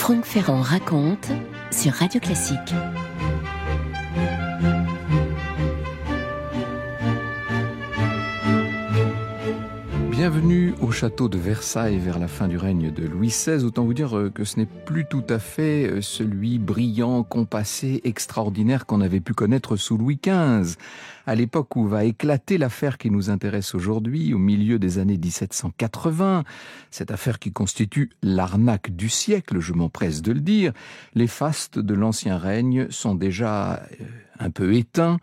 Franck Ferrand raconte sur Radio Classique. Bienvenue au château de Versailles vers la fin du règne de Louis XVI. Autant vous dire que ce n'est plus tout à fait celui brillant, compassé, extraordinaire qu'on avait pu connaître sous Louis XV. À l'époque où va éclater l'affaire qui nous intéresse aujourd'hui, au milieu des années 1780, cette affaire qui constitue l'arnaque du siècle, je m'empresse de le dire, les fastes de l'ancien règne sont déjà un peu éteints.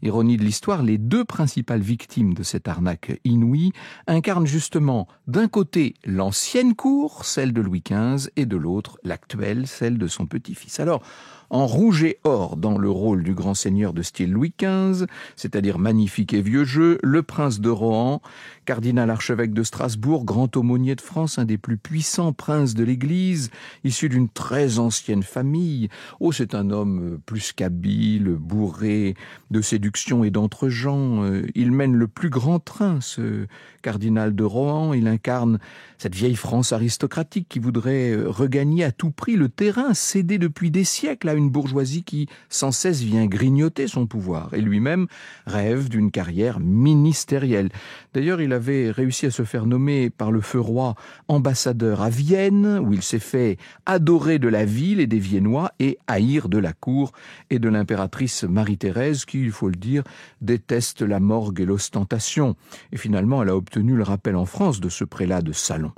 Ironie de l'histoire, les deux principales victimes de cette arnaque inouïe incarnent justement d'un côté l'ancienne cour, celle de Louis XV, et de l'autre l'actuelle, celle de son petit-fils. Alors, en rouge et or dans le rôle du grand seigneur de style Louis XV, c'est-à-dire magnifique et vieux jeu, le prince de Rohan, cardinal archevêque de Strasbourg, grand aumônier de France, un des plus puissants princes de l'Église, issu d'une très ancienne famille. Oh, c'est un homme plus qu'habile, bourré de séduction et d'entre-gens. Il mène le plus grand train, ce cardinal de Rohan. Il incarne cette vieille France aristocratique qui voudrait regagner à tout prix le terrain cédé depuis des siècles à une bourgeoisie qui sans cesse vient grignoter son pouvoir. Et lui-même rêve d'une carrière ministérielle. D'ailleurs, il avait réussi à se faire nommer par le feu roi ambassadeur à Vienne, où il s'est fait adorer de la ville et des Viennois et haïr de la cour et de l'impératrice Marie-Thérèse, qui, il faut le dire, déteste la morgue et l'ostentation. Et finalement, elle a obtenu le rappel en France de ce prélat de Salon.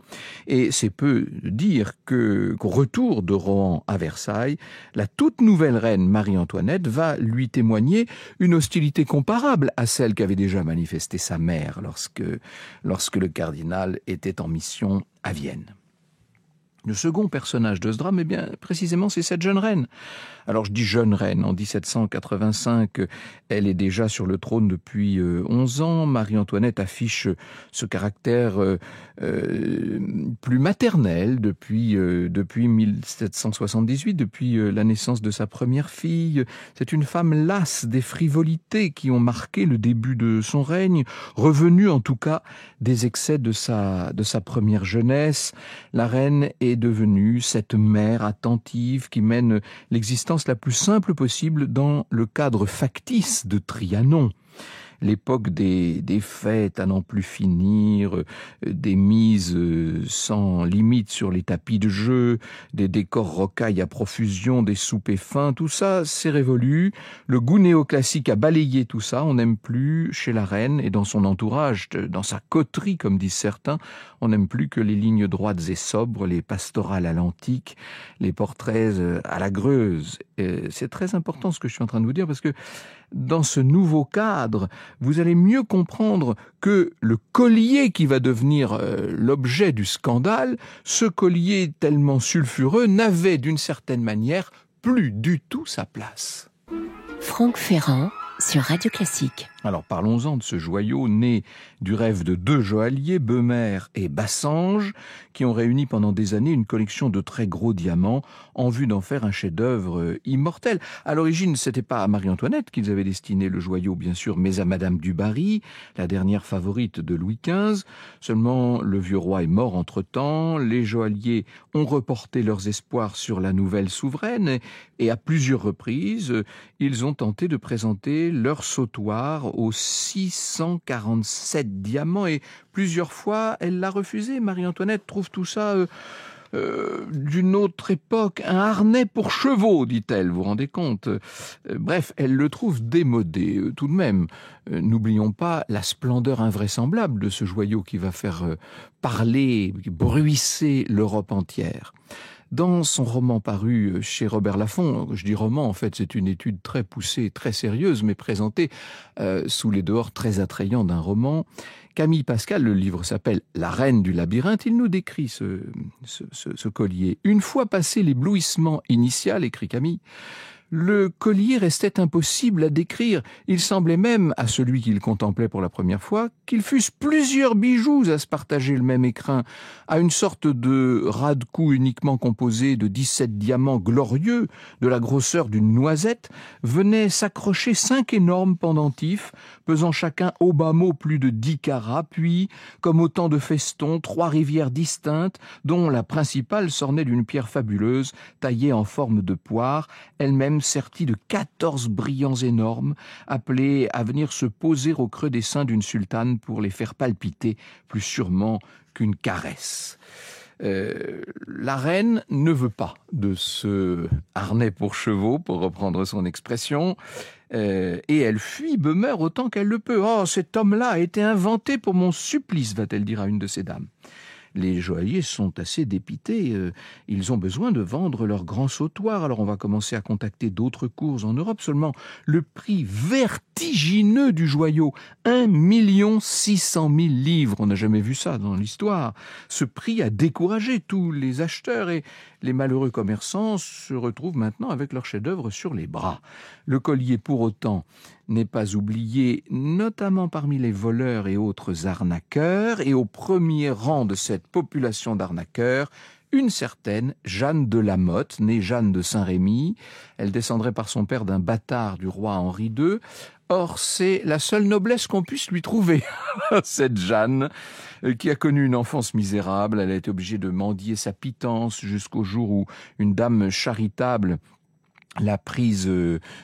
Et c'est peu dire qu'au retour de Rohan à Versailles, la toute nouvelle reine Marie-Antoinette va lui témoigner une hostilité comparable à celle qu'avait déjà manifestée sa mère lorsque le cardinal était en mission à Vienne. Le second personnage de ce drame, eh bien, précisément, c'est cette jeune reine. Alors, je dis jeune reine. En 1785, elle est déjà sur le trône depuis 11 ans. Marie-Antoinette affiche ce caractère plus maternel depuis 1778, depuis la naissance de sa première fille. C'est une femme lasse des frivolités qui ont marqué le début de son règne, revenue en tout cas des excès de sa première jeunesse. La reine est devenue cette mère attentive qui mène l'existence la plus simple possible dans le cadre factice de Trianon. L'époque des fêtes à n'en plus finir, des mises sans limite sur les tapis de jeu, des décors rocailles à profusion, des soupers fins, tout ça c'est révolu. Le goût néoclassique a balayé tout ça. On n'aime plus chez la reine et dans son entourage, dans sa coterie comme disent certains, on n'aime plus que les lignes droites et sobres, les pastorales à l'antique, les portraits à la Greuze. C'est très important ce que je suis en train de vous dire parce que dans ce nouveau cadre, vous allez mieux comprendre que le collier qui va devenir l'objet du scandale, ce collier tellement sulfureux n'avait d'une certaine manière plus du tout sa place. Franck Ferrand sur Radio Classique. Alors parlons-en de ce joyau né du rêve de deux joailliers, Beumer et Bassange, qui ont réuni pendant des années une collection de très gros diamants en vue d'en faire un chef-d'œuvre immortel. À l'origine, c'était pas à Marie-Antoinette qu'ils avaient destiné le joyau, bien sûr, mais à Madame du Barry, la dernière favorite de Louis XV. Seulement, le vieux roi est mort entre-temps, les joailliers ont reporté leurs espoirs sur la nouvelle souveraine et à plusieurs reprises, ils ont tenté de présenter leur sautoir aux 647 diamants et plusieurs fois elle l'a refusé. Marie-Antoinette trouve tout ça d'une autre époque, un harnais pour chevaux, dit-elle, vous vous rendez compte. Bref, elle le trouve démodé tout de même. N'oublions pas la splendeur invraisemblable de ce joyau qui va faire parler, bruisser l'Europe entière. Dans son roman paru chez Robert Laffont, je dis roman, en fait c'est une étude très poussée, très sérieuse, mais présentée sous les dehors très attrayants d'un roman, Camille Pascal, le livre s'appelle « La reine du labyrinthe », il nous décrit ce collier. Une fois passé l'éblouissement initial, écrit Camille, Le collier restait impossible à décrire. Il semblait même, à celui qui le contemplait pour la première fois, qu'ils fussent plusieurs bijoux à se partager le même écrin, à une sorte de ras de cou uniquement composé de 17 diamants glorieux, de la grosseur d'une noisette, venaient s'accrocher 5 énormes pendentifs, pesant chacun au bas mot plus de 10 carats, puis, comme autant de festons, 3 rivières distinctes, dont la principale s'ornait d'une pierre fabuleuse, taillée en forme de poire, elle-même sertie de 14 brillants énormes, appelés à venir se poser au creux des seins d'une sultane pour les faire palpiter plus sûrement qu'une caresse. La reine ne veut pas de ce harnais pour chevaux, pour reprendre son expression, et elle fuit Beumeur autant qu'elle le peut. « Oh, cet homme-là a été inventé pour mon supplice », va-t-elle dire à une de ses dames. Les joailliers sont assez dépités, ils ont besoin de vendre leur grand sautoir, alors on va commencer à contacter d'autres cours en Europe. Seulement, le prix vertigineux du joyau, 1 600 000 livres, on n'a jamais vu ça dans l'histoire. Ce prix a découragé tous les acheteurs et les malheureux commerçants se retrouvent maintenant avec leur chef-d'œuvre sur les bras. Le collier, pour autant, n'est pas oublié, notamment parmi les voleurs et autres arnaqueurs, et au premier rang de cette population d'arnaqueurs, une certaine Jeanne de La Motte, née Jeanne de Saint-Rémy. Elle descendrait par son père d'un bâtard du roi Henri II. Or, c'est la seule noblesse qu'on puisse lui trouver, cette Jeanne, qui a connu une enfance misérable. Elle a été obligée de mendier sa pitance jusqu'au jour où une dame charitable l'a prise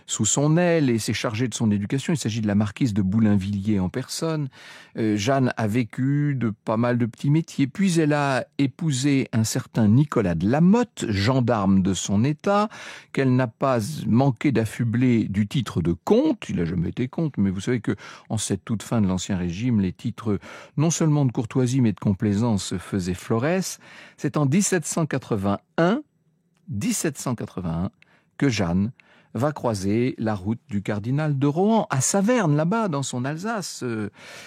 sous son aile et s'est chargée de son éducation. Il s'agit de la marquise de Boulainvilliers en personne. Jeanne a vécu de pas mal de petits métiers, puis elle a épousé un certain Nicolas de La Motte, gendarme de son état, qu'elle n'a pas manqué d'affubler du titre de comte. Il n'a jamais été comte, mais vous savez que en cette toute fin de l'Ancien Régime, les titres non seulement de courtoisie mais de complaisance faisaient florès. C'est en 1781 que Jeanne va croiser la route du cardinal de Rohan, à Saverne, là-bas, dans son Alsace.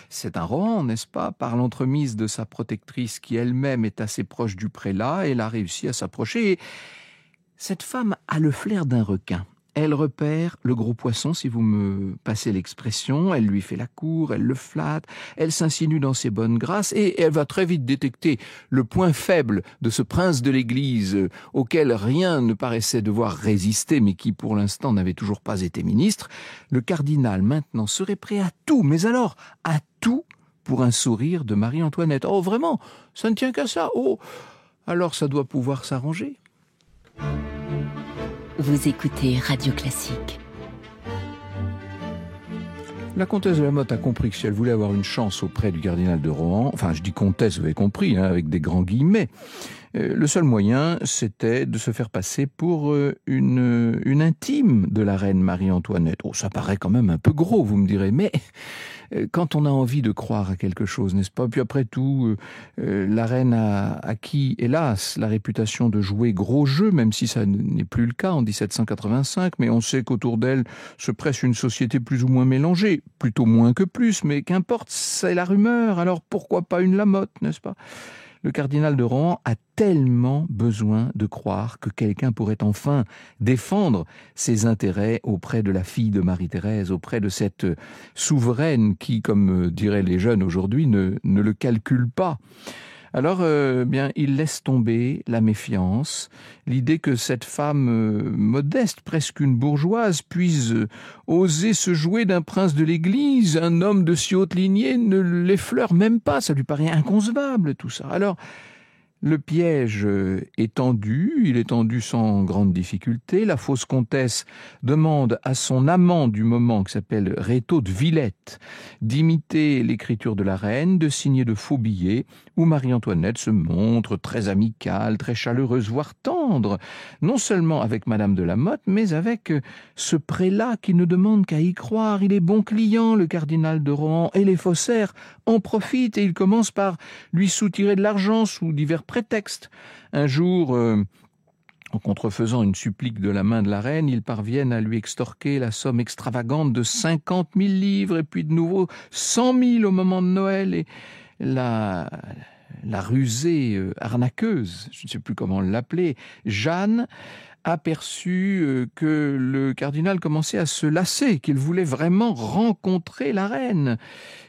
C'est un Rohan, n'est-ce pas? Par l'entremise de sa protectrice, qui elle-même est assez proche du prélat, elle a réussi à s'approcher. Et cette femme a le flair d'un requin. Elle repère le gros poisson, si vous me passez l'expression, elle lui fait la cour, elle le flatte, elle s'insinue dans ses bonnes grâces et elle va très vite détecter le point faible de ce prince de l'Église auquel rien ne paraissait devoir résister mais qui pour l'instant n'avait toujours pas été ministre. Le cardinal maintenant serait prêt à tout, mais alors à tout pour un sourire de Marie-Antoinette. Oh vraiment, ça ne tient qu'à ça. Oh, alors ça doit pouvoir s'arranger. Vous écoutez Radio Classique. La comtesse de La Motte a compris que si elle voulait avoir une chance auprès du cardinal de Rohan, enfin je dis comtesse, vous avez compris, avec des grands guillemets, le seul moyen c'était de se faire passer pour une intime de la reine Marie-Antoinette. Oh, ça paraît quand même un peu gros, vous me direz, mais quand on a envie de croire à quelque chose, n'est-ce pas? Puis après tout, la reine a acquis, hélas, la réputation de jouer gros jeu, même si ça n'est plus le cas en 1785, mais on sait qu'autour d'elle se presse une société plus ou moins mélangée, plutôt moins que plus, mais qu'importe, c'est la rumeur, alors pourquoi pas une Lamotte, n'est-ce pas? Le cardinal de Rohan a tellement besoin de croire que quelqu'un pourrait enfin défendre ses intérêts auprès de la fille de Marie-Thérèse, auprès de cette souveraine qui, comme diraient les jeunes aujourd'hui, ne le calcule pas. Alors, bien, il laisse tomber la méfiance, l'idée que cette femme modeste, presque une bourgeoise, puisse oser se jouer d'un prince de l'Église, un homme de si haute lignée, ne l'effleure même pas, ça lui paraît inconcevable tout ça. Alors, le piège est tendu, il est tendu sans grande difficulté. La fausse comtesse demande à son amant du moment, qui s'appelle Rétaux de Villette, d'imiter l'écriture de la reine, de signer de faux billets, où Marie-Antoinette se montre très amicale, très chaleureuse, voire tendre, non seulement avec Madame de La Motte, mais avec ce prélat qui ne demande qu'à y croire. Il est bon client, le cardinal de Rohan, et les faussaires en profitent, et ils commencent par lui soutirer de l'argent sous divers prétextes. Un jour, en contrefaisant une supplique de la main de la reine, ils parviennent à lui extorquer la somme extravagante de 50 000 livres, et puis de nouveau 100 000 au moment de Noël, et la rusée arnaqueuse, je ne sais plus comment l'appeler, Jeanne, aperçut que le cardinal commençait à se lasser, qu'il voulait vraiment rencontrer la reine.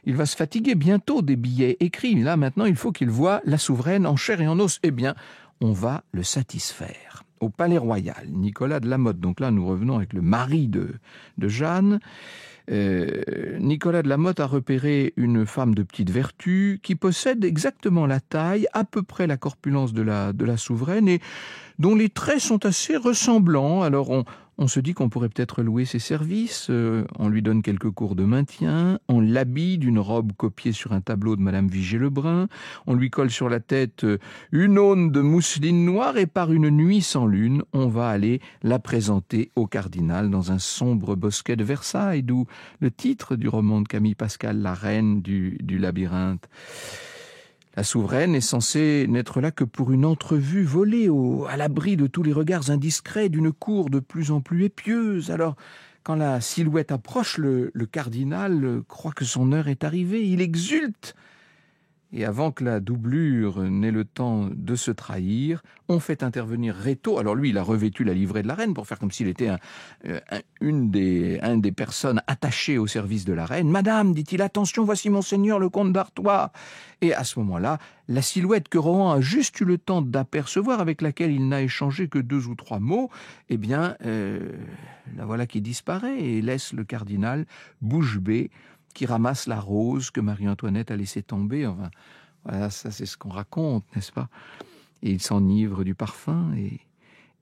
Il va se fatiguer bientôt des billets écrits. Là, maintenant, il faut qu'il voie la souveraine en chair et en os. Eh bien, on va le satisfaire. Au Palais Royal, Nicolas de Lamotte, donc là, nous revenons avec le mari de Jeanne. Nicolas de Lamotte a repéré une femme de petite vertu qui possède exactement la taille, à peu près la corpulence de la souveraine et dont les traits sont assez ressemblants. Alors on se dit qu'on pourrait peut-être louer ses services, on lui donne quelques cours de maintien, on l'habille d'une robe copiée sur un tableau de Madame Vigée-Lebrun, on lui colle sur la tête une aune de mousseline noire et par une nuit sans lune, on va aller la présenter au cardinal dans un sombre bosquet de Versailles, d'où le titre du roman de Camille Pascal, La reine du labyrinthe. La souveraine est censée n'être là que pour une entrevue volée à l'abri de tous les regards indiscrets d'une cour de plus en plus épieuse. Alors, quand la silhouette approche, le cardinal croit que son heure est arrivée. Il exulte. Et avant que la doublure n'ait le temps de se trahir, on fait intervenir Rétaux. Alors lui, il a revêtu la livrée de la reine pour faire comme s'il était une des personnes attachées au service de la reine. « Madame, dit-il, attention, voici monseigneur le comte d'Artois. » Et à ce moment-là, la silhouette que Rohan a juste eu le temps d'apercevoir, avec laquelle il n'a échangé que 2 ou 3 mots, eh bien, la voilà qui disparaît et laisse le cardinal bouche bée, qui ramasse la rose que Marie-Antoinette a laissé tomber. Enfin, voilà, ça c'est ce qu'on raconte, n'est-ce pas? Et il s'enivre du parfum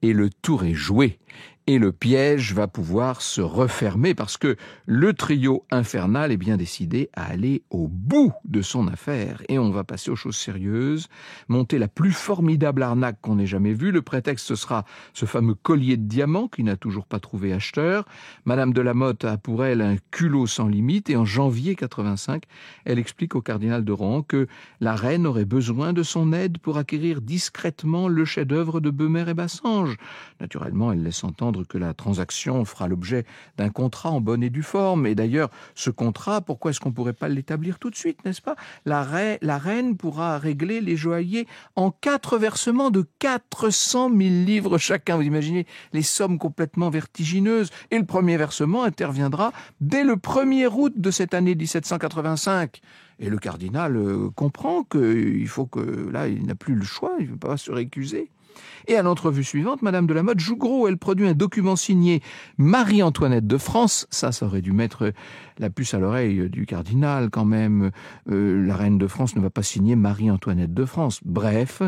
et le tour est joué. Et le piège va pouvoir se refermer parce que le trio infernal est bien décidé à aller au bout de son affaire. Et on va passer aux choses sérieuses, monter la plus formidable arnaque qu'on ait jamais vue. Le prétexte, ce sera ce fameux collier de diamants qui n'a toujours pas trouvé acheteur. Madame de Lamotte a pour elle un culot sans limite et en janvier 85, elle explique au cardinal de Rohan que la reine aurait besoin de son aide pour acquérir discrètement le chef-d'œuvre de Beumer et Bassange. Naturellement, elle laisse entendre que la transaction fera l'objet d'un contrat en bonne et due forme. Et d'ailleurs, ce contrat, pourquoi est-ce qu'on ne pourrait pas l'établir tout de suite, n'est-ce pas? La reine pourra régler les joailliers en 4 versements de 400 000 livres chacun. Vous imaginez les sommes complètement vertigineuses. Et le premier versement interviendra dès le 1er août de cette année 1785. Et le cardinal comprend qu'il faut que, là, il n'a plus le choix, il ne peut pas se récuser. Et à l'entrevue suivante, Madame de Lamotte joue gros. Elle produit un document signé Marie-Antoinette de France. Ça aurait dû mettre la puce à l'oreille du cardinal quand même. La reine de France ne va pas signer Marie-Antoinette de France. Bref,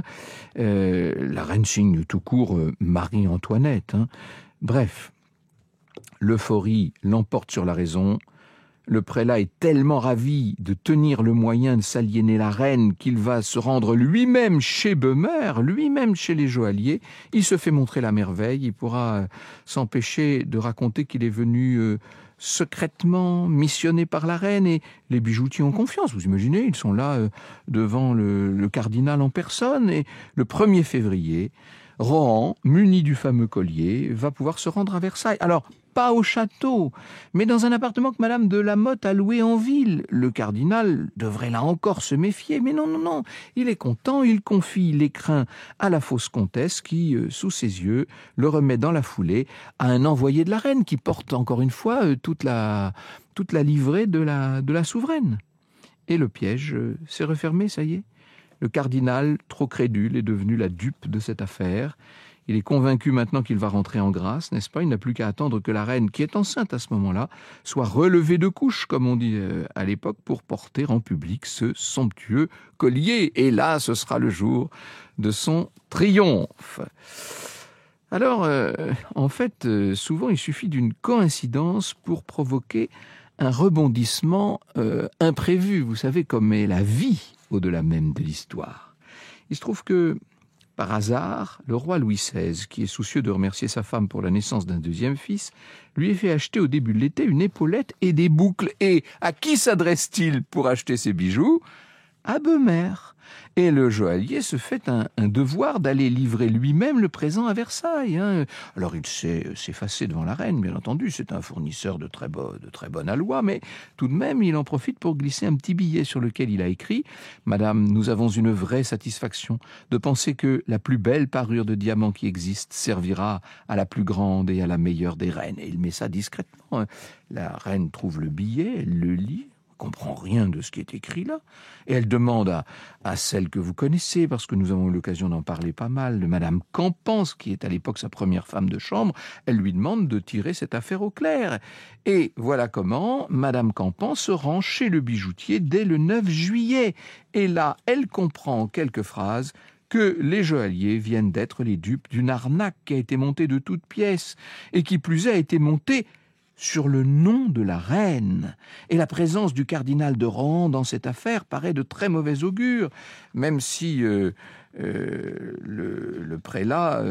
la reine signe tout court Marie-Antoinette. Bref, l'euphorie l'emporte sur la raison. Le prélat est tellement ravi de tenir le moyen de s'aliéner la reine qu'il va se rendre lui-même chez Beumer, lui-même chez les joailliers. Il se fait montrer la merveille. Il pourra s'empêcher de raconter qu'il est venu secrètement missionné par la reine et les bijoutiers ont confiance. Vous imaginez, ils sont là devant le cardinal en personne et le 1er février, Rohan, muni du fameux collier, va pouvoir se rendre à Versailles. Alors, pas au château, mais dans un appartement que Madame de Lamotte a loué en ville. Le cardinal devrait là encore se méfier, mais non, il est content, il confie l'écrin à la fausse comtesse qui, sous ses yeux, le remet dans la foulée à un envoyé de la reine qui porte encore une fois toute la livrée de la souveraine. Et le piège s'est refermé, ça y est. Le cardinal, trop crédule, est devenu la dupe de cette affaire. Il est convaincu maintenant qu'il va rentrer en grâce, n'est-ce pas? Il n'a plus qu'à attendre que la reine, qui est enceinte à ce moment-là, soit relevée de couche, comme on dit à l'époque, pour porter en public ce somptueux collier. Et là, ce sera le jour de son triomphe. Alors, en fait, souvent, il suffit d'une coïncidence pour provoquer un rebondissement imprévu. Vous savez, comme est la vie au-delà même de l'histoire. Il se trouve que, par hasard, le roi Louis XVI, qui est soucieux de remercier sa femme pour la naissance d'un 2e fils, lui a fait acheter au début de l'été une épaulette et des boucles. Et à qui s'adresse-t-il pour acheter ses bijoux? à Bemer. Et le joaillier se fait un devoir d'aller livrer lui-même le présent à Versailles. Alors il sait s'effacer devant la reine, bien entendu, c'est un fournisseur de très bonne aloi, mais tout de même il en profite pour glisser un petit billet sur lequel il a écrit « Madame, nous avons une vraie satisfaction de penser que la plus belle parure de diamant qui existe servira à la plus grande et à la meilleure des reines. » Et il met ça discrètement. La reine trouve le billet, elle le lit, comprend rien de ce qui est écrit là, et elle demande à celle que vous connaissez, parce que nous avons eu l'occasion d'en parler pas mal, de Madame Campance, qui est à l'époque sa première femme de chambre, elle lui demande de tirer cette affaire au clair. Et voilà comment Madame Campance se rend chez le bijoutier dès le 9 juillet. Et là, elle comprend en quelques phrases que les joailliers viennent d'être les dupes d'une arnaque qui a été montée de toutes pièces, et qui plus est a été montée sur le nom de la reine. Et la présence du cardinal de Rohan dans cette affaire paraît de très mauvais augure, même si le prélat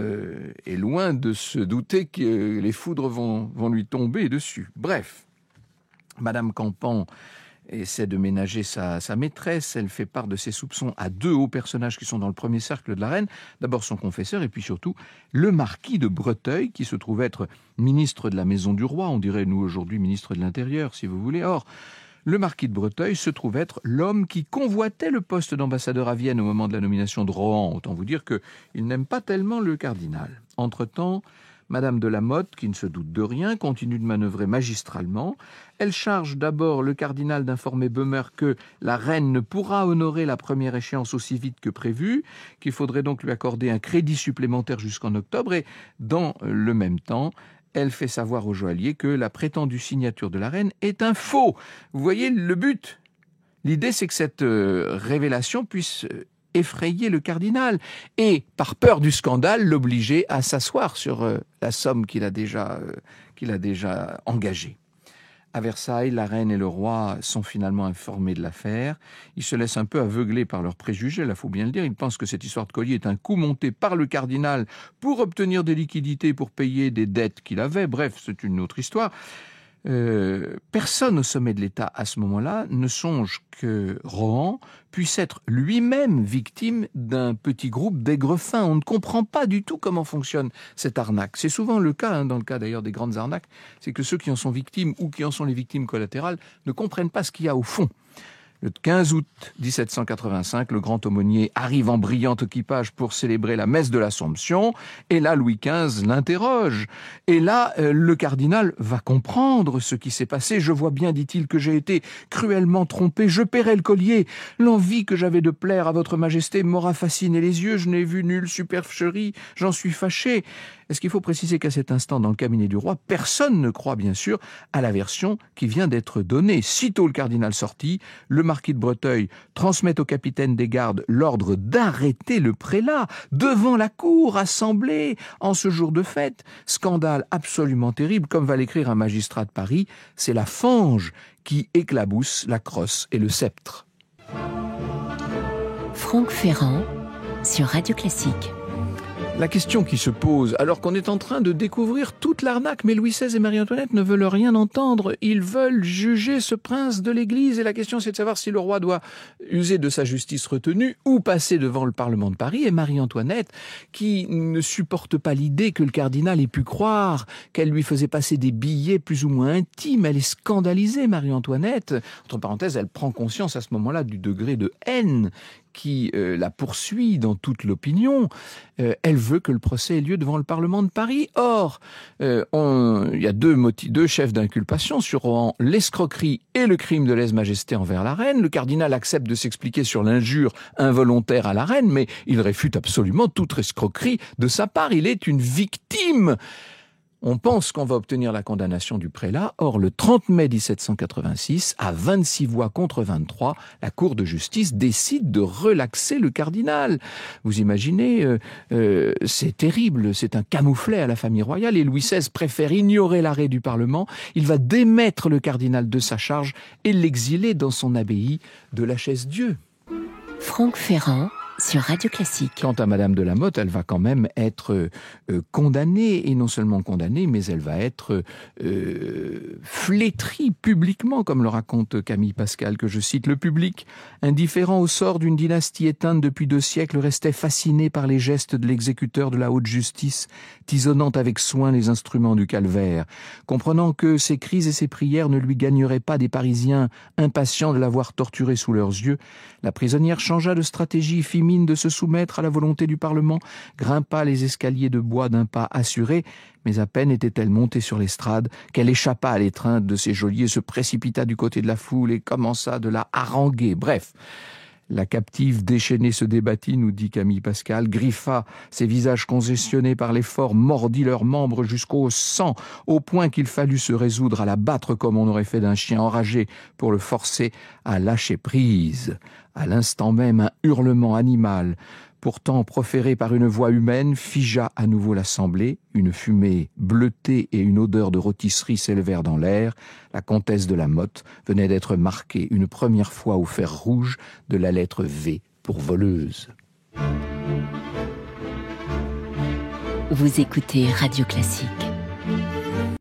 est loin de se douter que les foudres vont lui tomber dessus. Bref, Madame Campan essaie de ménager sa maîtresse. Elle fait part de ses soupçons à deux hauts personnages qui sont dans le premier cercle de la reine. D'abord son confesseur et puis surtout le marquis de Breteuil, qui se trouve être ministre de la maison du roi. On dirait nous aujourd'hui ministre de l'Intérieur, si vous voulez. Or, le marquis de Breteuil se trouve être l'homme qui convoitait le poste d'ambassadeur à Vienne au moment de la nomination de Rohan. Autant vous dire qu'il n'aime pas tellement le cardinal. Entre-temps, Madame de la Motte, qui ne se doute de rien, continue de manœuvrer magistralement. Elle charge d'abord le cardinal d'informer Bemer que la reine ne pourra honorer la première échéance aussi vite que prévu, qu'il faudrait donc lui accorder un crédit supplémentaire jusqu'en octobre, et dans le même temps, elle fait savoir au joaillier que la prétendue signature de la reine est un faux. Vous voyez le but ? L'idée, c'est que cette révélation puisse effrayer le cardinal et, par peur du scandale, l'obliger à s'asseoir sur la somme qu'il a déjà engagée. À Versailles, la reine et le roi sont finalement informés de l'affaire. Ils se laissent un peu aveugler par leurs préjugés, là, faut bien le dire. Ils pensent que cette histoire de collier est un coup monté par le cardinal pour obtenir des liquidités, pour payer des dettes qu'il avait. Bref, c'est une autre histoire. Personne au sommet de l'État à ce moment-là ne songe que Rohan puisse être lui-même victime d'un petit groupe d'aigrefins. On ne comprend pas du tout comment fonctionne cette arnaque. C'est souvent le cas, dans le cas d'ailleurs des grandes arnaques, c'est que ceux qui en sont victimes ou qui en sont les victimes collatérales ne comprennent pas ce qu'il y a au fond. Le 15 août 1785, le grand aumônier arrive en brillant équipage pour célébrer la messe de l'Assomption. Et là, Louis XV l'interroge. Et là, le cardinal va comprendre ce qui s'est passé. « Je vois bien, dit-il, que j'ai été cruellement trompé. Je paierai le collier. L'envie que j'avais de plaire à votre majesté m'aura fasciné les yeux. Je n'ai vu nulle supercherie. J'en suis fâché. » Est-ce qu'il faut préciser qu'à cet instant, dans le cabinet du roi, personne ne croit bien sûr à la version qui vient d'être donnée. Sitôt le cardinal sorti, le marquis de Breteuil transmet au capitaine des gardes l'ordre d'arrêter le prélat devant la cour assemblée en ce jour de fête. Scandale absolument terrible, comme va l'écrire un magistrat de Paris, c'est la fange qui éclabousse la crosse et le sceptre. Franck Ferrand sur Radio Classique. La question qui se pose, alors qu'on est en train de découvrir toute l'arnaque, mais Louis XVI et Marie-Antoinette ne veulent rien entendre. Ils veulent juger ce prince de l'Église. Et la question, c'est de savoir si le roi doit user de sa justice retenue ou passer devant le Parlement de Paris. Et Marie-Antoinette, qui ne supporte pas l'idée que le cardinal ait pu croire qu'elle lui faisait passer des billets plus ou moins intimes. Elle est scandalisée, Marie-Antoinette. Entre parenthèses, elle prend conscience à ce moment-là du degré de haine qui la poursuit dans toute l'opinion. Elle veut que le procès ait lieu devant le Parlement de Paris. Or, il y a deux chefs d'inculpation sur Rohan, l'escroquerie et le crime de lèse-majesté envers la reine. Le cardinal accepte de s'expliquer sur l'injure involontaire à la reine, mais il réfute absolument toute escroquerie de sa part. Il est une victime. On pense qu'on va obtenir la condamnation du prélat. Or, le 30 mai 1786, à 26 voix contre 23, la Cour de justice décide de relaxer le cardinal. Vous imaginez, c'est terrible, c'est un camouflet à la famille royale et Louis XVI préfère ignorer l'arrêt du Parlement. Il va démettre le cardinal de sa charge et l'exiler dans son abbaye de la Chaise-Dieu. Franck Ferrand sur Radio Classique. Quant à Madame de Lamotte, elle va quand même être condamnée, et non seulement condamnée, mais elle va être flétrie publiquement, comme le raconte Camille Pascal, que je cite. Le public, indifférent au sort d'une dynastie éteinte depuis 2 siècles, restait fasciné par les gestes de l'exécuteur de la haute justice, tisonnant avec soin les instruments du calvaire. Comprenant que ses cris et ses prières ne lui gagneraient pas des Parisiens impatients de l'avoir torturé sous leurs yeux, la prisonnière changea de stratégie, fit mine de se soumettre à la volonté du Parlement, grimpa les escaliers de bois d'un pas assuré, mais à peine était-elle montée sur l'estrade qu'elle échappa à l'étreinte de ses geôliers, se précipita du côté de la foule et commença de la haranguer. Bref, la captive déchaînée se débattit, nous dit Camille Pascal, griffa ses visages congestionnés par l'effort, mordit leurs membres jusqu'au sang, au point qu'il fallut se résoudre à la battre comme on aurait fait d'un chien enragé pour le forcer à lâcher prise. À l'instant même, un hurlement animal, pourtant proféré par une voix humaine, figea à nouveau l'assemblée. Une fumée bleutée et une odeur de rôtisserie s'élevèrent dans l'air. La comtesse de Lamotte venait d'être marquée une première fois au fer rouge de la lettre V pour voleuse. Vous écoutez Radio Classique.